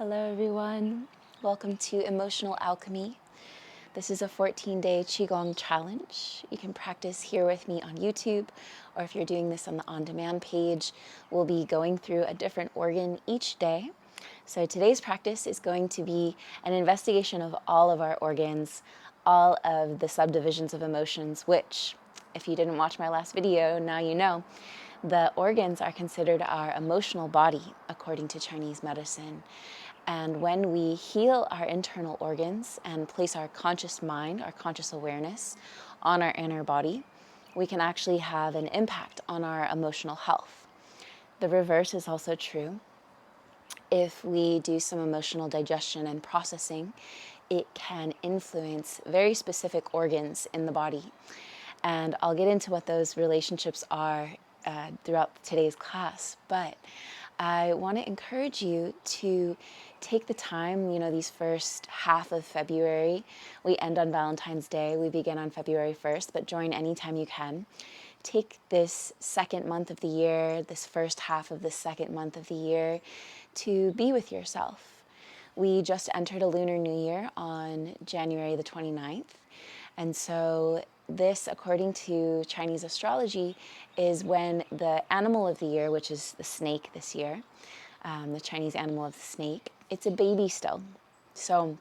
Hello everyone, welcome to Emotional Alchemy. This is a 14-day Qigong challenge. You can practice here with me on YouTube, or if you're doing this on the on-demand page, we'll be going through a different organ each day. So today's practice is going to be an investigation of all of our organs, all of the subdivisions of emotions, which, if you didn't watch my last video, now you know. The organs are considered our emotional body, according to Chinese medicine. And when we heal our internal organs and place our conscious mind, our conscious awareness on our inner body, we can actually have an impact on our emotional health. The reverse is also true. If we do some emotional digestion and processing, it can influence very specific organs in the body. And I'll get into what those relationships are throughout today's class, but I want to encourage you to take the time, these first half of February. We end on Valentine's Day. We begin on February 1st, but join anytime you can. Take this second month of the year, this first half of the second month of the year, to be with yourself. We just entered a Lunar New Year on January the 29th. And so this, according to Chinese astrology, is when the animal of the year, which is the snake this year, the Chinese animal of the snake, it's a baby still. So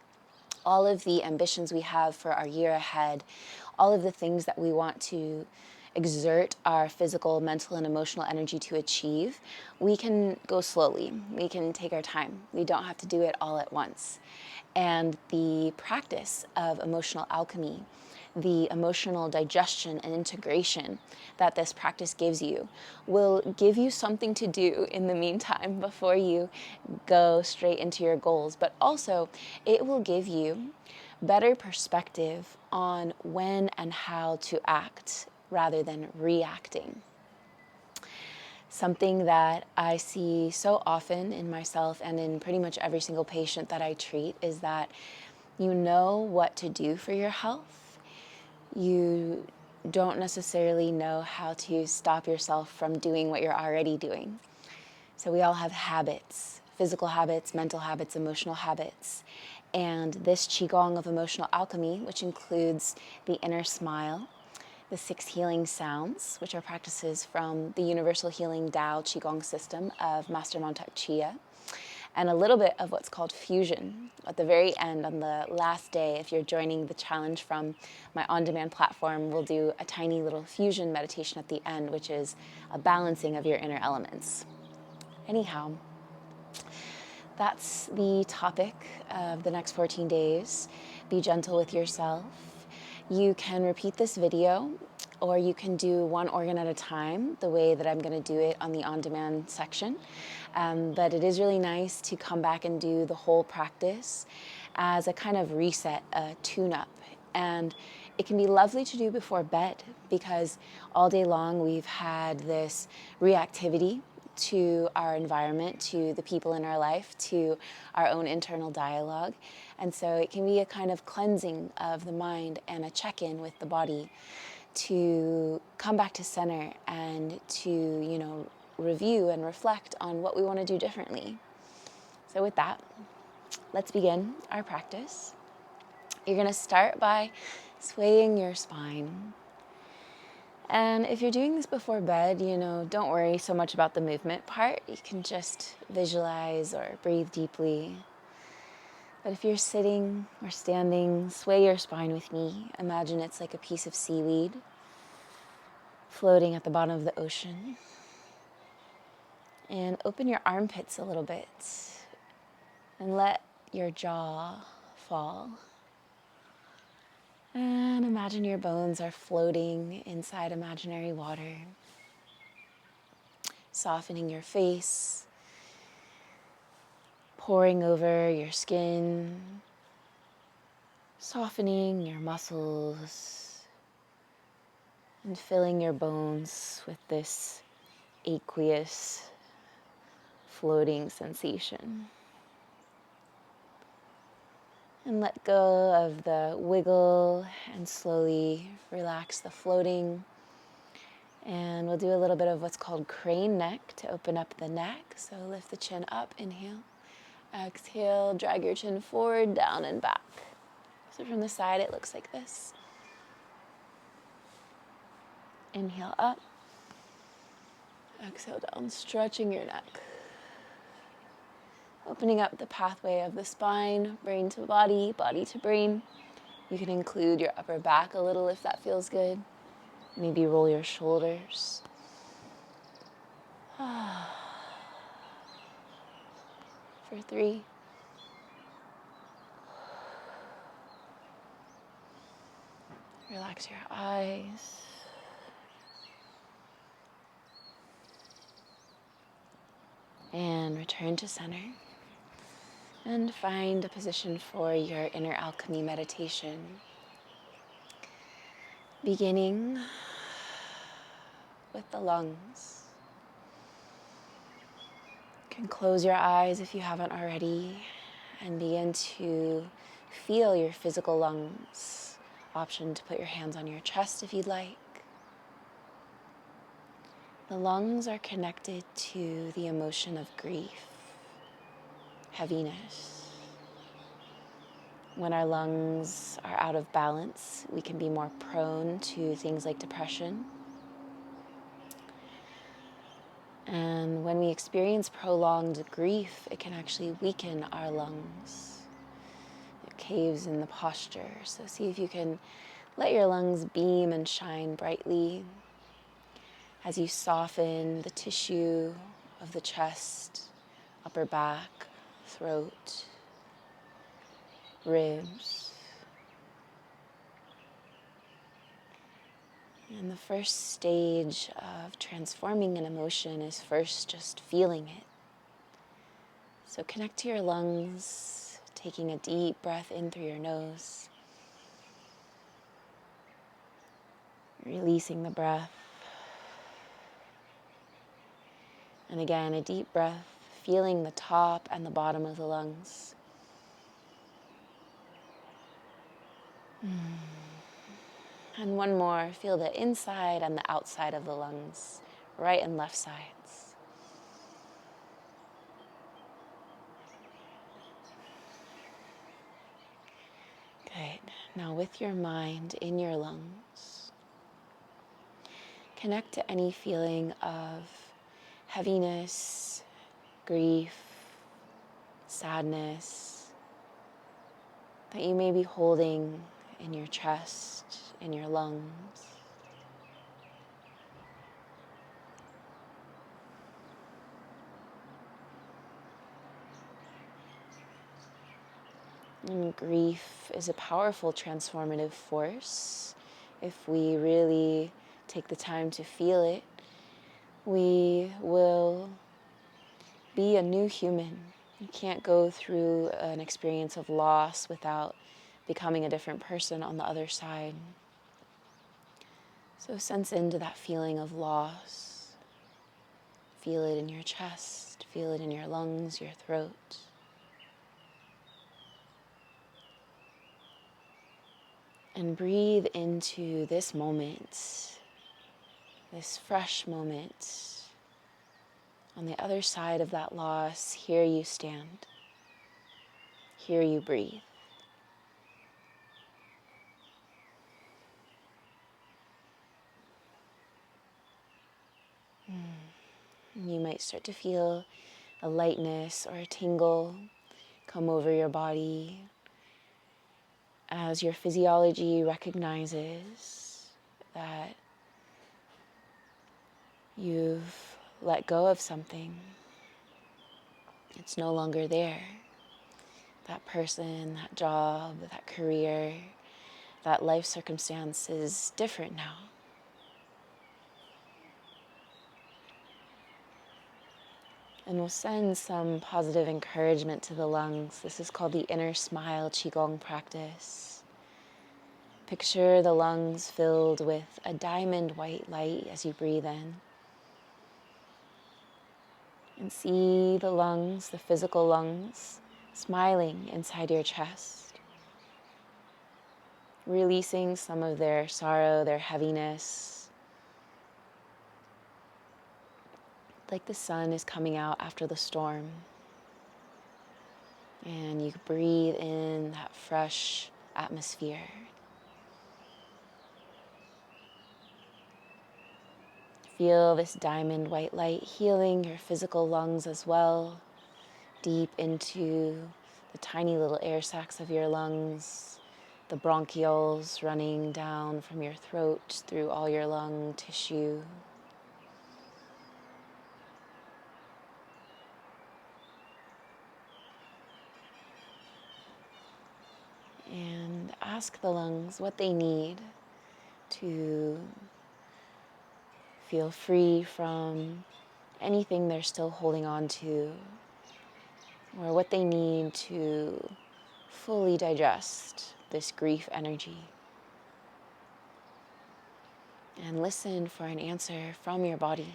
all of the ambitions we have for our year ahead, all of the things that we want to exert our physical, mental, and emotional energy to achieve, we can go slowly. We can take our time. We don't have to do it all at once. And the practice of emotional alchemy, the emotional digestion and integration that this practice gives you, will give you something to do in the meantime before you go straight into your goals. But also, it will give you better perspective on when and how to act rather than reacting. Something that I see so often in myself and in pretty much every single patient that I treat is that you know what to do for your health. You don't necessarily know how to stop yourself from doing what you're already doing. So we all have habits, physical habits, mental habits, emotional habits. And this Qigong of emotional alchemy, which includes the inner smile, the 6 healing sounds, which are practices from the Universal Healing Tao Qigong system of Master Montauk Chia, and a little bit of what's called fusion. At the very end, on the last day, if you're joining the challenge from my on-demand platform, we'll do a tiny little fusion meditation at the end, which is a balancing of your inner elements. Anyhow, that's the topic of the next 14 days. Be gentle with yourself. You can repeat this video, or you can do one organ at a time, the way that I'm going to do it on the on-demand section. But it is really nice to come back and do the whole practice as a kind of reset, a tune-up. And it can be lovely to do before bed, because all day long we've had this reactivity to our environment, to the people in our life, to our own internal dialogue. And so it can be a kind of cleansing of the mind and a check-in with the body to come back to center and to, review and reflect on what we want to do differently. So with that, let's begin our practice. You're going to start by swaying your spine. And if you're doing this before bed, don't worry so much about the movement part. You can just visualize or breathe deeply. But if you're sitting or standing, sway your spine with me. Imagine it's like a piece of seaweed floating at the bottom of the ocean. And open your armpits a little bit and let your jaw fall. And imagine your bones are floating inside imaginary water, softening your face, pouring over your skin, softening your muscles, and filling your bones with this aqueous, floating sensation. And let go of the wiggle and slowly relax the floating. And we'll do a little bit of what's called crane neck to open up the neck. So lift the chin up, inhale, Exhale, drag your chin forward, down and back. So from the side, it looks like this. Inhale up. Exhale down, stretching your neck. Opening up the pathway of the spine, brain to body, body to brain. You can include your upper back a little if that feels good. Maybe roll your shoulders. For 3. Relax your eyes. And return to center. And find a position for your inner alchemy meditation. Beginning with the lungs. You can close your eyes if you haven't already and begin to feel your physical lungs. Option to put your hands on your chest if you'd like. The lungs are connected to the emotion of grief, heaviness. When our lungs are out of balance, we can be more prone to things like depression. And when we experience prolonged grief, it can actually weaken our lungs. It caves in the posture. So see if you can let your lungs beam and shine brightly as you soften the tissue of the chest, upper back, throat, ribs. And the first stage of transforming an emotion is first just feeling it. So connect to your lungs, taking a deep breath in through your nose, releasing the breath. And again, a deep breath, feeling the top and the bottom of the lungs. And one more, feel the inside and the outside of the lungs, right and left sides. Good. Now with your mind in your lungs, connect to any feeling of heaviness, grief, sadness that you may be holding in your chest, in your lungs. And grief is a powerful transformative force. If we really take the time to feel it, we will be a new human. You can't go through an experience of loss without becoming a different person on the other side. So sense into that feeling of loss. Feel it in your chest, feel it in your lungs, your throat. And breathe into this moment, this fresh moment. On the other side of that loss, here you stand. Here you breathe. You might start to feel a lightness or a tingle come over your body as your physiology recognizes that you've let go of something. It's no longer there. That person, that job, that career, that life circumstance is different now. And we'll send some positive encouragement to the lungs. This is called the inner smile Qigong practice. Picture the lungs filled with a diamond white light as you breathe in. And see the lungs, the physical lungs, smiling inside your chest. Releasing some of their sorrow, their heaviness. Like the sun is coming out after the storm. you breathe in that fresh atmosphere. Feel this diamond white light healing your physical lungs as well, deep into the tiny little air sacs of your lungs, the bronchioles running down from your throat through all your lung tissue. And ask the lungs what they need to feel free from anything they're still holding on to, or what they need to fully digest this grief energy. And listen for an answer from your body.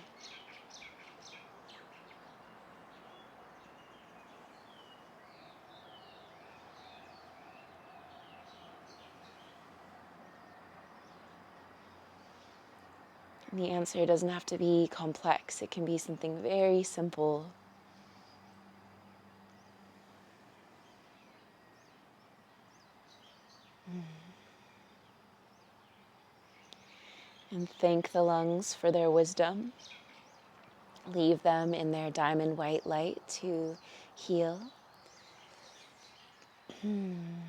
And the answer doesn't have to be complex. It can be something very simple. And thank the lungs for their wisdom. Leave them in their diamond white light to heal. And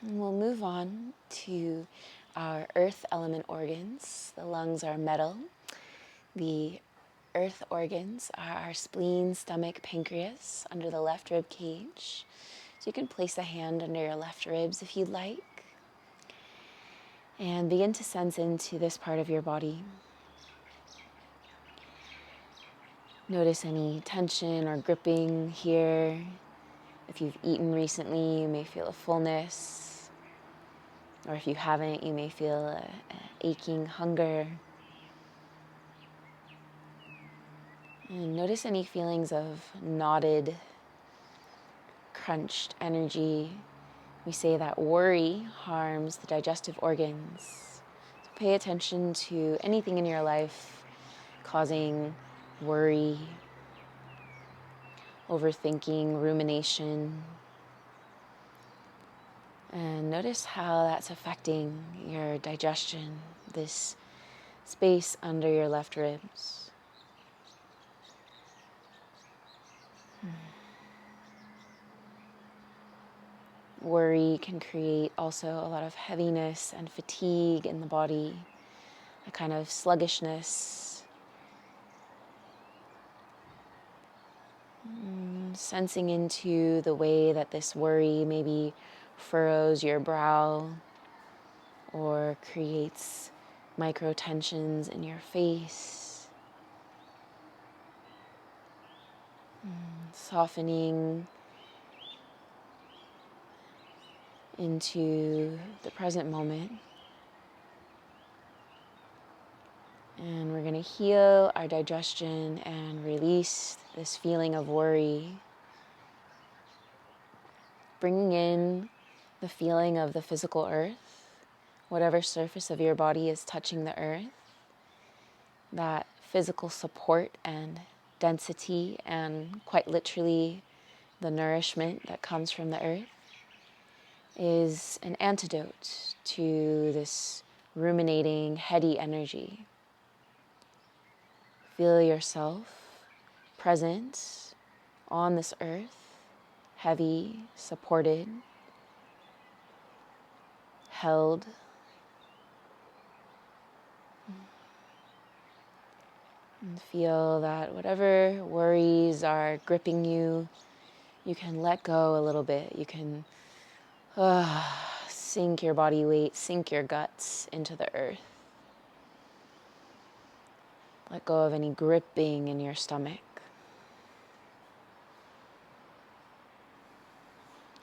we'll move on to our earth element organs. The lungs are metal. The earth organs are our spleen, stomach, pancreas under the left rib cage. So you can place a hand under your left ribs if you'd like. And begin to sense into this part of your body. Notice any tension or gripping here. If you've eaten recently, you may feel a fullness. Or if you haven't, you may feel a aching hunger. And notice any feelings of knotted, crunched energy. We say that worry harms the digestive organs. So pay attention to anything in your life causing worry, overthinking, rumination. And notice how that's affecting your digestion, this space under your left ribs. Worry can create also a lot of heaviness and fatigue in the body, a kind of sluggishness. Sensing into the way that this worry maybe furrows your brow or creates micro tensions in your face. Softening into the present moment. And we're going to heal our digestion and release this feeling of worry. Bringing in the feeling of the physical earth, whatever surface of your body is touching the earth, that physical support and density and quite literally the nourishment that comes from the earth is an antidote to this ruminating, heady energy. Feel yourself present on this earth, heavy, supported, held. And feel that whatever worries are gripping you, you can let go a little bit. You can sink your body weight, sink your guts into the earth. Let go of any gripping in your stomach,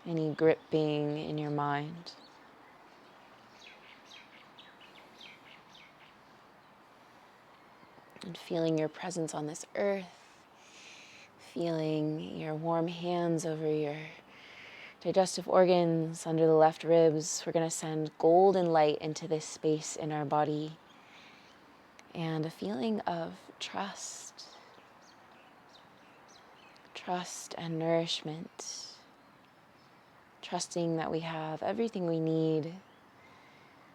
any gripping in your mind. And feeling your presence on this earth, feeling your warm hands over your digestive organs under the left ribs. We're going to send golden light into this space in our body. And a feeling of trust and nourishment. trusting that we have everything we need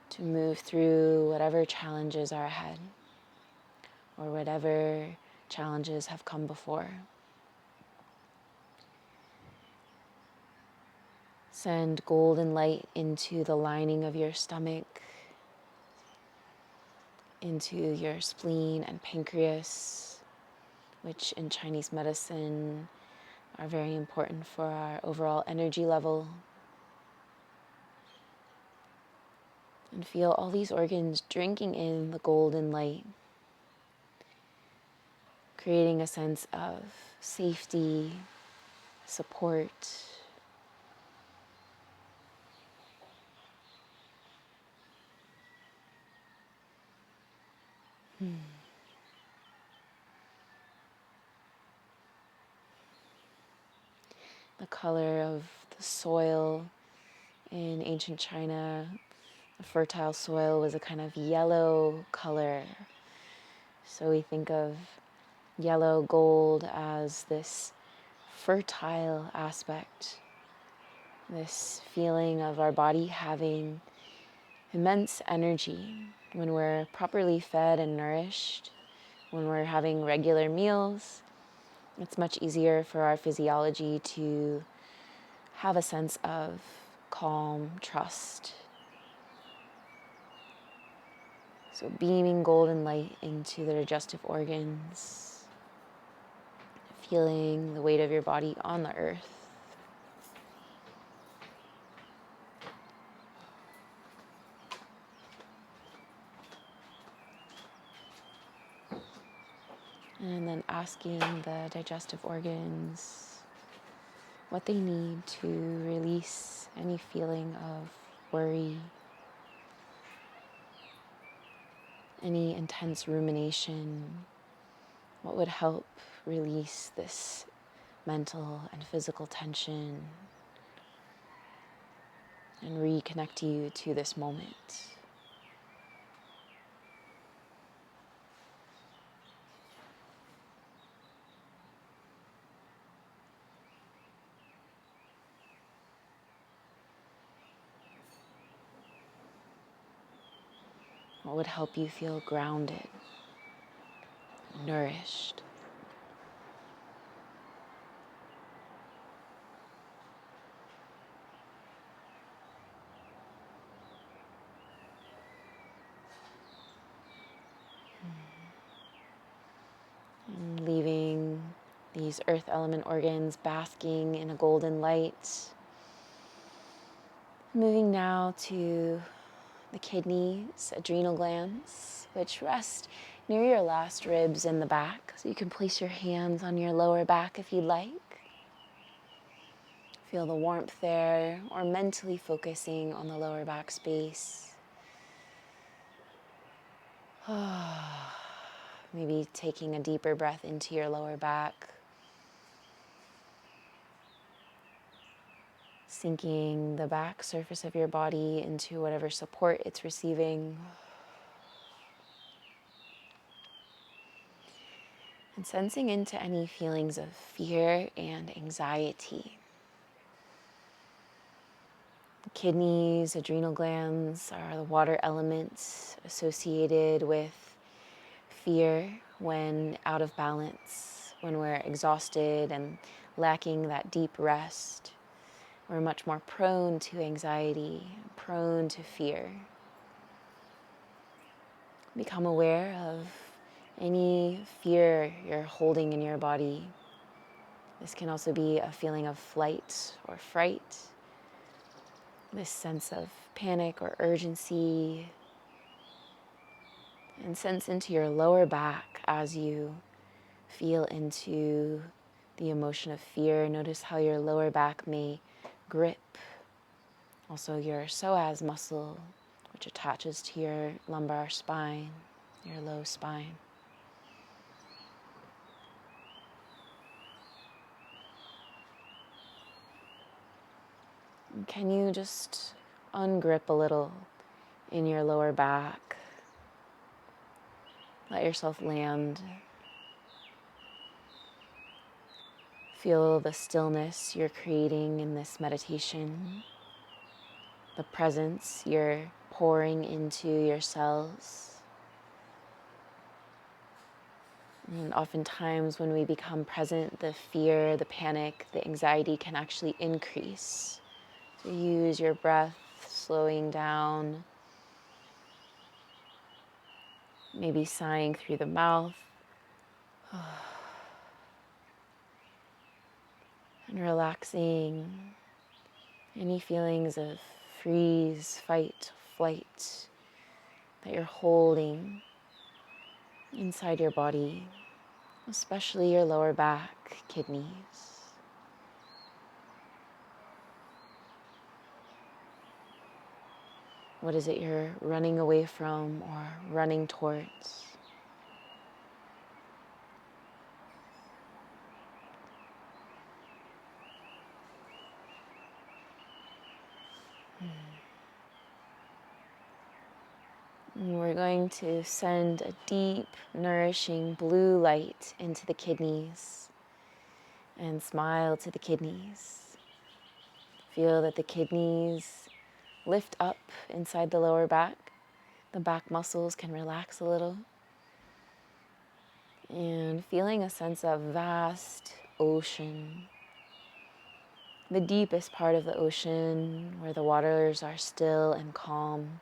to move through whatever challenges are ahead or whatever challenges have come before. Send golden light into the lining of your stomach, into your spleen and pancreas, which in Chinese medicine are very important for our overall energy level. And feel all these organs drinking in the golden light, creating a sense of safety, support. The color of the soil in ancient China, the fertile soil was a kind of yellow color. So we think of yellow gold as this fertile aspect, this feeling of our body having immense energy when we're properly fed and nourished, when we're having regular meals. It's much easier for our physiology to have a sense of calm, trust. So beaming golden light into the digestive organs, feeling the weight of your body on the earth. And then asking the digestive organs what they need to release any feeling of worry, any intense rumination. What would help release this mental and physical tension and reconnect you to this moment? What would help you feel grounded, nourished? And leaving these earth element organs basking in a golden light. Moving now to the kidneys, adrenal glands, which rest near your last ribs in the back. So you can place your hands on your lower back if you'd like. Feel the warmth there, or mentally focusing on the lower back space. Maybe taking a deeper breath into your lower back. Sinking the back surface of your body into whatever support it's receiving. And sensing into any feelings of fear and anxiety. The kidneys, adrenal glands are the water elements associated with fear when out of balance, when we're exhausted and lacking that deep rest. We're much more prone to anxiety, prone to fear. Become aware of any fear you're holding in your body. This can also be a feeling of flight or fright, this sense of panic or urgency. And sense into your lower back as you feel into the emotion of fear. Notice how your lower back may grip. Also your psoas muscle, which attaches to your lumbar spine, your low spine. Can you just ungrip a little in your lower back? Let yourself land. Feel the stillness you're creating in this meditation, the presence you're pouring into your cells. And oftentimes when we become present, the fear, the panic, the anxiety can actually increase. So use your breath, slowing down, maybe sighing through the mouth. And relaxing any feelings of freeze, fight, flight that you're holding inside your body, especially your lower back, kidneys. What is it you're running away from or running towards? And we're going to send a deep, nourishing blue light into the kidneys and smile to the kidneys. Feel that the kidneys lift up inside the lower back. The back muscles can relax a little. And feeling a sense of vast ocean. The deepest part of the ocean where the waters are still and calm.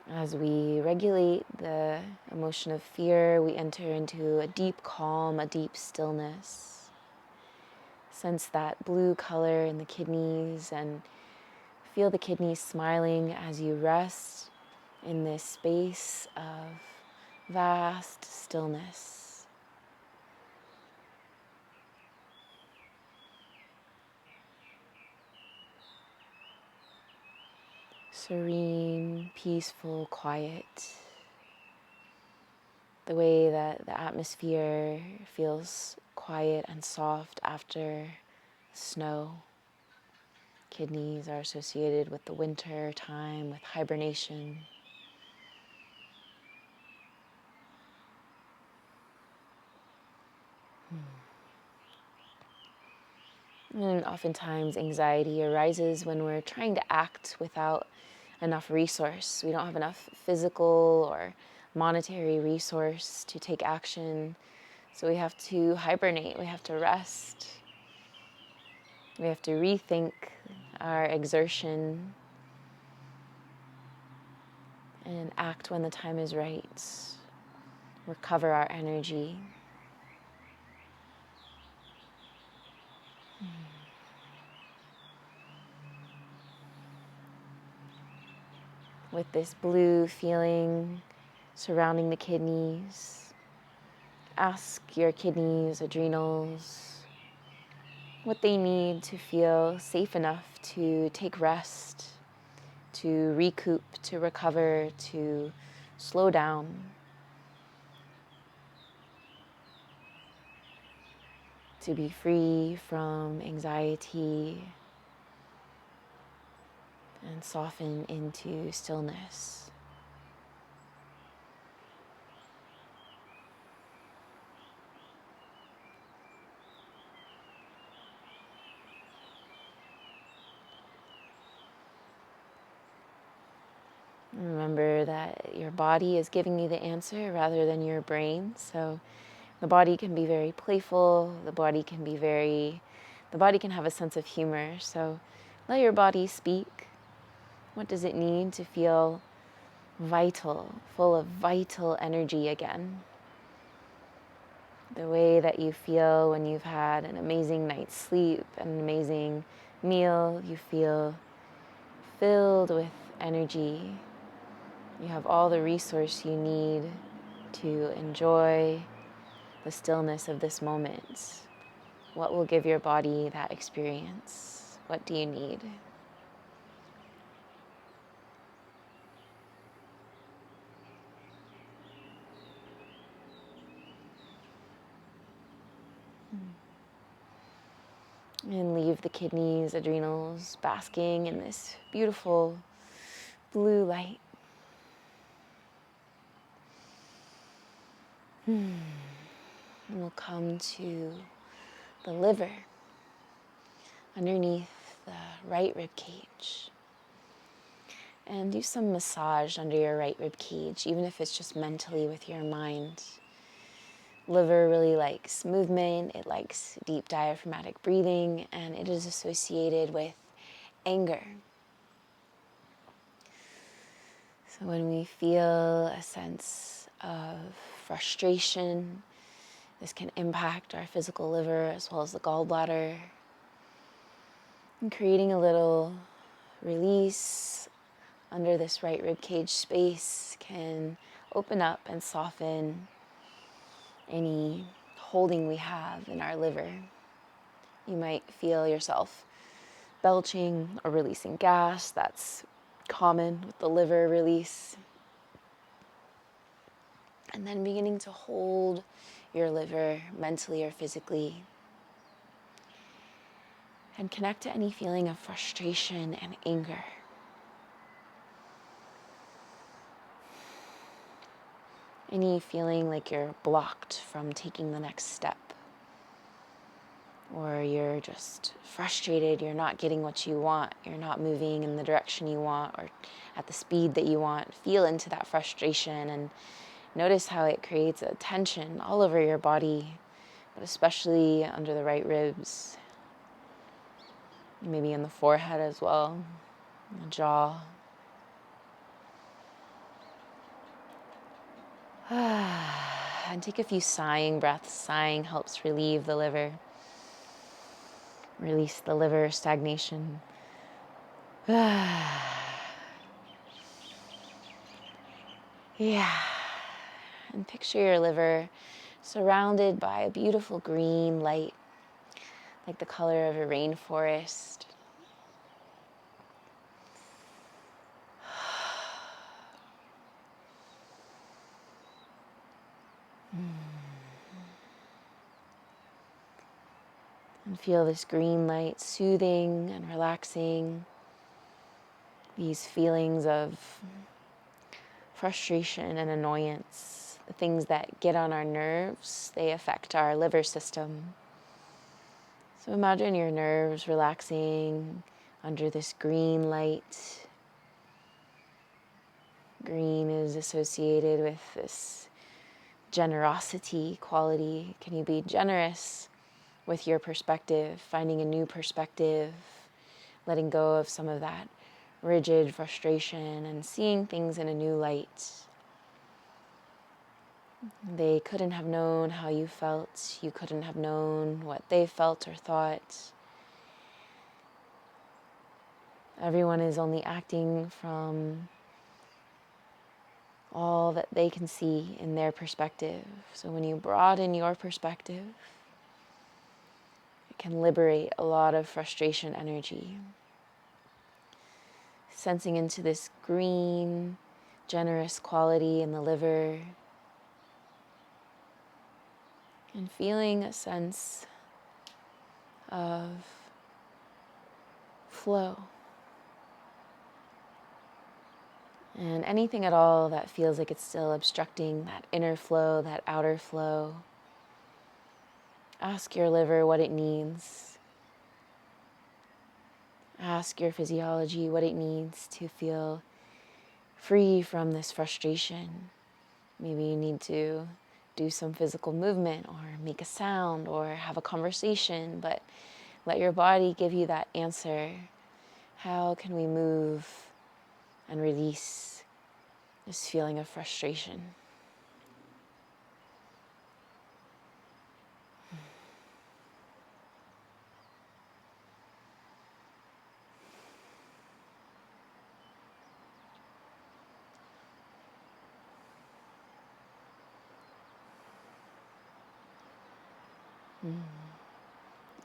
As we regulate the emotion of fear, we enter into a deep calm, a deep stillness. Sense that blue color in the kidneys and feel the kidneys smiling as you rest in this space of vast stillness. Serene, peaceful, quiet. The way that the atmosphere feels quiet and soft after snow. Kidneys are associated with the winter time, with hibernation. And oftentimes anxiety arises when we're trying to act without enough resource. We don't have enough physical or monetary resource to take action. So we have to hibernate, we have to rest. We have to rethink our exertion and act when the time is right. Recover our energy. With this blue feeling surrounding the kidneys, ask your kidneys, adrenals, what they need to feel safe enough to take rest, to recoup, to recover, to slow down. To be free from anxiety and soften into stillness. Remember that your body is giving you the answer rather than your brain. So the body can be very playful. The body can have a sense of humor. So let your body speak. What does it need to feel vital, full of vital energy again? The way that you feel when you've had an amazing night's sleep, an amazing meal, you feel filled with energy. You have all the resource you need to enjoy the stillness of this moment. What will give your body that experience? What do you need? And leave the kidneys, adrenals basking in this beautiful blue light. And we'll come to the liver underneath the right rib cage. And do some massage under your right rib cage, even if it's just mentally with your mind. Liver really likes movement, it likes deep diaphragmatic breathing, and it is associated with anger. So when we feel a sense of frustration, this can impact our physical liver as well as the gallbladder. And creating a little release under this right rib cage space can open up and soften any holding we have in our liver. You might feel yourself belching or releasing gas. That's common with the liver release. And then beginning to hold your liver mentally or physically and connect to any feeling of frustration and anger. Any feeling like you're blocked from taking the next step, or you're just frustrated, you're not getting what you want, you're not moving in the direction you want or at the speed that you want. Feel into that frustration and notice how it creates a tension all over your body, but especially under the right ribs, maybe in the forehead as well, the jaw. And take a few sighing breaths. Sighing helps relieve the liver, release the liver stagnation. Yeah. And picture your liver surrounded by a beautiful green light, like the color of a rainforest. And feel this green light soothing and relaxing these feelings of frustration and annoyance. The things that get on our nerves, they affect our liver system. So imagine your nerves relaxing under this green light. Green is associated with this generosity quality. Can you be generous with your perspective, finding a new perspective, letting go of some of that rigid frustration and seeing things in a new light? They couldn't have known how you felt. You couldn't have known what they felt or thought. Everyone is only acting from all that they can see in their perspective. So when you broaden your perspective, it can liberate a lot of frustration energy. Sensing into this green, generous quality in the liver, and feeling a sense of flow. And anything at all that feels like it's still obstructing that inner flow, that outer flow, ask your liver what it needs. Ask your physiology what it needs to feel free from this frustration. Maybe you need to do some physical movement or make a sound or have a conversation, but let your body give you that answer. How can we move and release this feeling of frustration?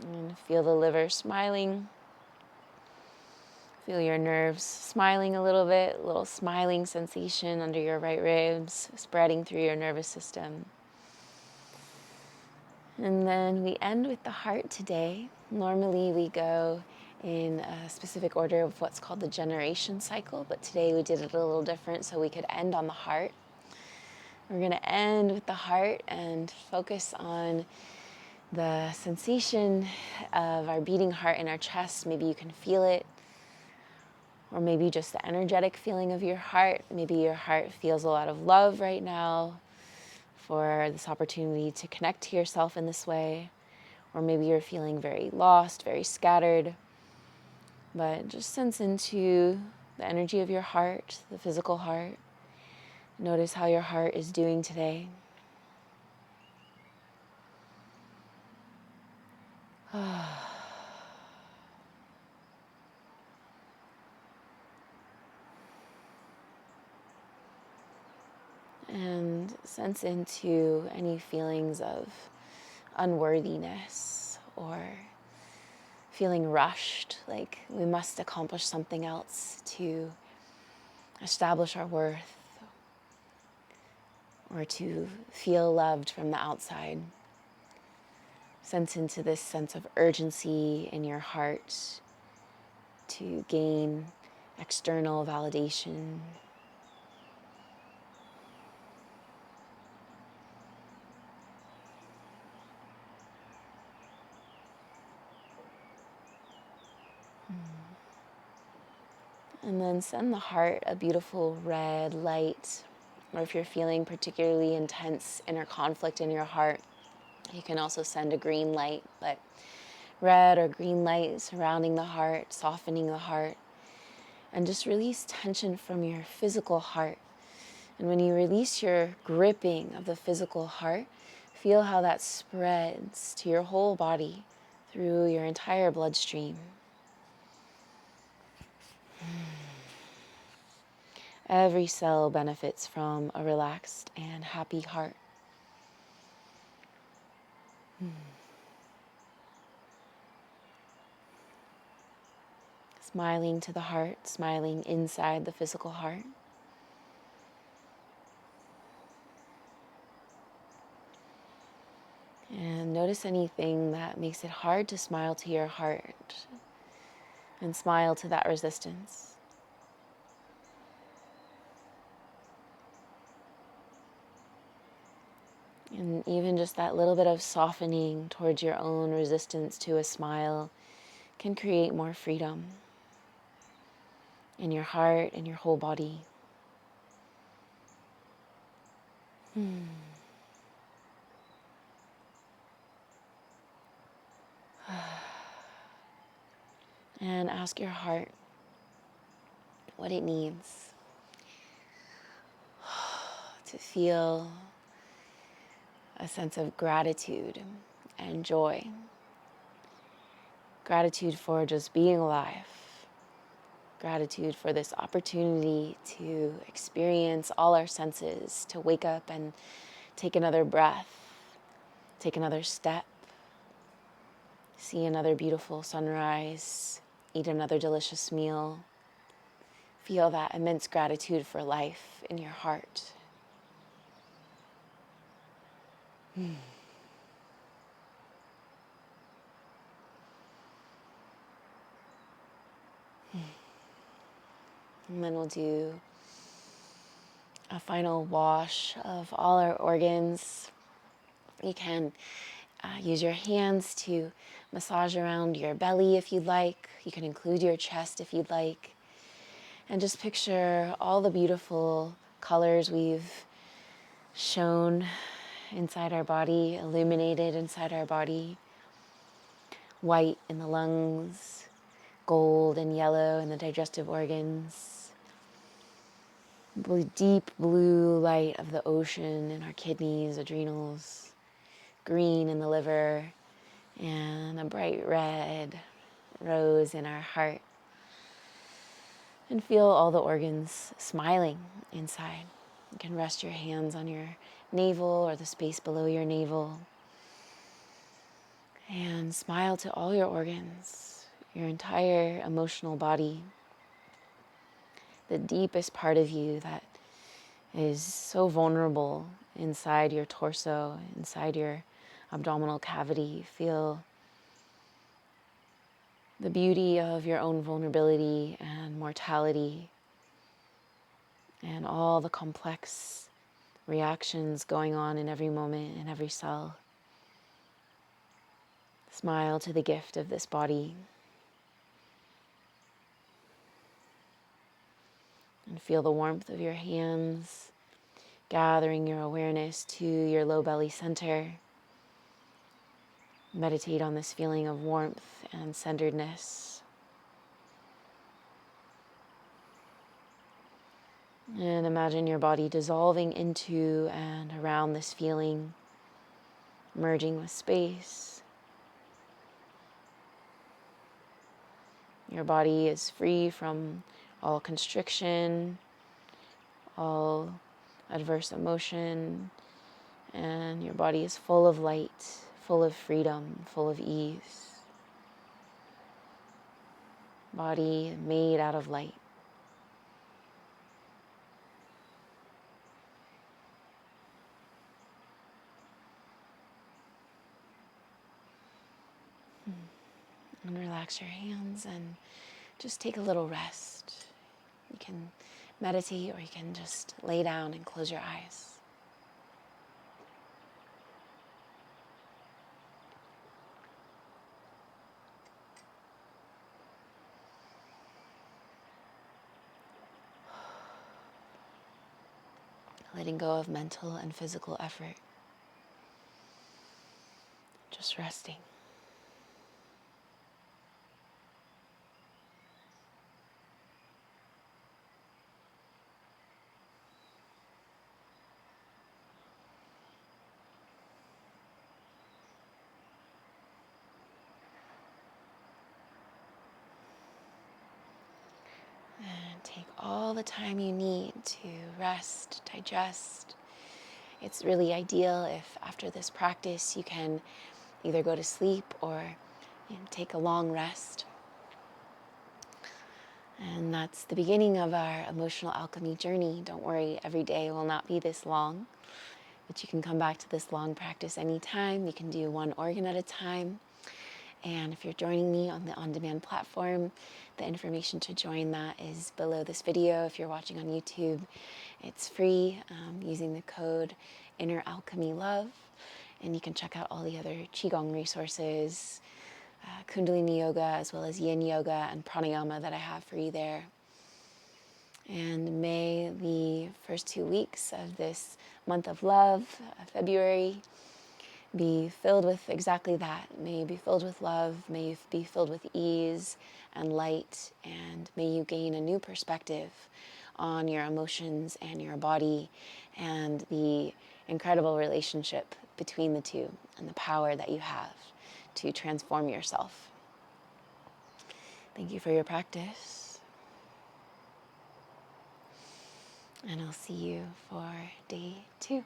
And feel the liver smiling. Feel your nerves smiling a little smiling sensation under your right ribs, spreading through your nervous system. And then we end with the heart today. Normally we go in a specific order of what's called the generation cycle, but today we did it a little different so we could end on the heart. We're going to end with the heart and focus on the sensation of our beating heart in our chest. Maybe you can feel it, or maybe just the energetic feeling of your heart. Maybe your heart feels a lot of love right now for this opportunity to connect to yourself in this way. Or maybe you're feeling very lost, very scattered. But just sense into the energy of your heart, the physical heart. Notice how your heart is doing today. And sense into any feelings of unworthiness or feeling rushed, like we must accomplish something else to establish our worth or to feel loved from the outside. Sense into this sense of urgency in your heart to gain external validation. And then send the heart a beautiful red light, or if you're feeling particularly intense inner conflict in your heart, you can also send a green light, but red or green light surrounding the heart, softening the heart, and just release tension from your physical heart. And when you release your gripping of the physical heart, feel how that spreads to your whole body through your entire bloodstream. Every cell benefits from a relaxed and happy heart. Smiling to the heart, smiling inside the physical heart. And notice anything that makes it hard to smile to your heart, and smile to that resistance. And even just that little bit of softening towards your own resistance to a smile can create more freedom in your heart and your whole body. And ask your heart what it needs to feel a sense of gratitude and joy. Gratitude for just being alive. Gratitude for this opportunity to experience all our senses, to wake up and take another breath, take another step, see another beautiful sunrise, eat another delicious meal. Feel that immense gratitude for life in your heart. And then we'll do a final wash of all our organs. You can use your hands to massage around your belly if you'd like. You can include your chest if you'd like. And just picture all the beautiful colors we've shown inside our body, illuminated inside our body. White in the lungs, gold and yellow in the digestive organs. Deep blue light of the ocean in our kidneys, adrenals, green in the liver, and a bright red rose in our heart. And feel all the organs smiling inside. You can rest your hands on your navel or the space below your navel. And smile to all your organs, your entire emotional body. The deepest part of you that is so vulnerable inside your torso, inside your abdominal cavity. Feel the beauty of your own vulnerability and mortality and all the complex reactions going on in every moment, in every cell. Smile to the gift of this body. And feel the warmth of your hands, gathering your awareness to your low belly center. Meditate on this feeling of warmth and centeredness. And imagine your body dissolving into and around this feeling, merging with space. Your body is free from all constriction, all adverse emotion, and your body is full of light, full of freedom, full of ease. Body made out of light. And relax your hands and just take a little rest. You can meditate or you can just lay down and close your eyes. Letting go of mental and physical effort. Just resting. And take all the time you need to rest, digest. It's really ideal if after this practice you can either go to sleep or take a long rest. And that's the beginning of our emotional alchemy journey. Don't worry, every day will not be this long, but you can come back to this long practice anytime. You can do one organ at a time. And if you're joining me on the on-demand platform, the information to join that is below this video. If you're watching on YouTube, it's free using the code INNERALCHEMYLOVE. And you can check out all the other Qigong resources, Kundalini Yoga, as well as Yin Yoga and Pranayama that I have for you there. And may the first 2 weeks of this month of love, February, be filled with exactly that. May you be filled with love, may you be filled with ease and light, and may you gain a new perspective on your emotions and your body and the incredible relationship between the two and the power that you have to transform yourself. Thank you for your practice. And I'll see you for day 2.